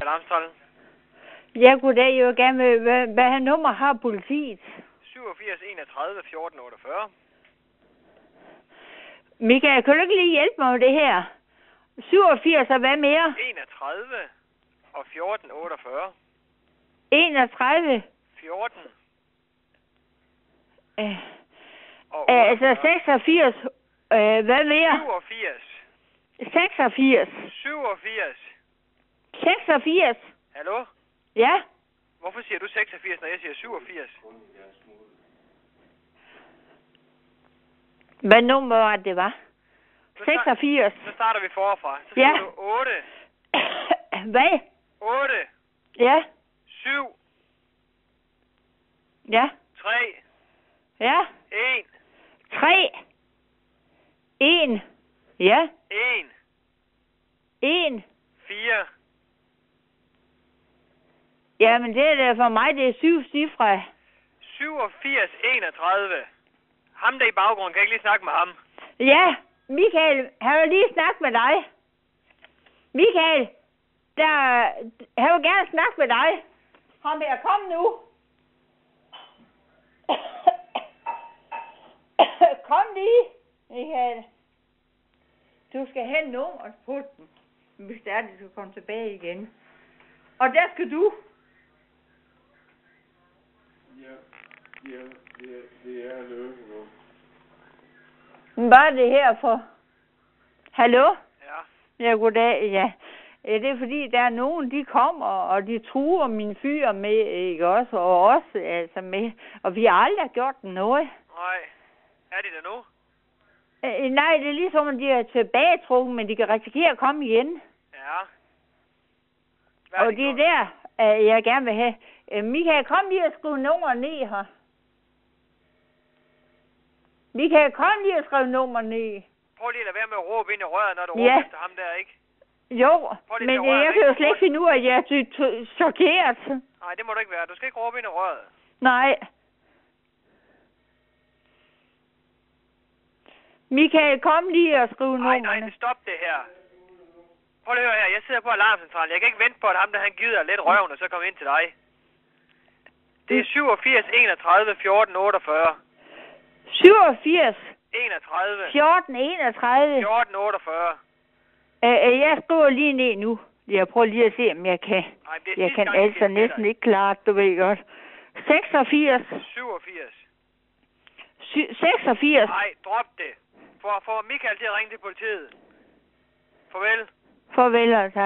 Alarmstollen. Ja, goddag. Jeg vil gerne med, hvad nummer har politiet? 87 31 14 48. Michael, kan du ikke lige hjælpe mig med det her? 87 og hvad mere? 31 og 14 48. 31. 14 og altså 86. Hvad mere? 87. 86. 87. 86. Hallo? Ja? Hvorfor siger du 86, når jeg siger 87? Hvad nummer var det, var? 86. Så starter vi forfra. Så ja. siger du 8. Hvad? 8. Ja. 7. Ja. 3. Ja. 1. 3. 1. Ja. 1. 1. 4. Jamen, det er da for mig, det er 7 cifre. 87 31. Ham der i baggrunden, kan jeg ikke lige snakke med ham? Ja, Michael, han vil lige snakke med dig. Michael, han vil gerne snakke med dig. Ham her, kom nu. Kom lige, Michael. Du skal have nummeret på den, hvis det er, du skal komme tilbage igen. Og der skal du. Ja, det er løbende. Hvad er det her for? Hallo? Ja. Ja, goddag, ja. Det er fordi, der er nogen, de kommer, og de truer mine fyre med, ikke også? Og også altså med. Og vi har aldrig gjort noget. Nej. Er de der nu? Nej, det er ligesom, at de er tilbagetrukket, men de kan risikere at komme igen. Ja. Og det er der, jeg gerne vil have. Michael, kom lige og skrive nummer ned her. Michael, kom lige og skrive nummer ned. Prøv lige at lade være med at råbe ind i røret, når du råber efter ham der, ikke? Jo, men jeg kan jo slet ikke finde ud af, at jeg er chokeret. Nej, det må du ikke være. Du skal ikke råbe ind i røret. Nej. Michael, kom lige og skrive nummerne. Nej, stop det her. Prøv at høre her. Jeg sidder på alarmcentralen. Jeg kan ikke vente på, at ham der han gider lidt røven, og så kommer ind til dig. Det er 87 31 14 48. 87 31 14 31 14 48. Jeg skriver lige ned nu. Jeg prøver lige at se, om jeg kan. Nej, jeg kan altså næsten ikke klare det, du ved godt. 86 87 86. Nej, drop det. For Michael til at ringe til politiet. Farvel. Farvel, tak.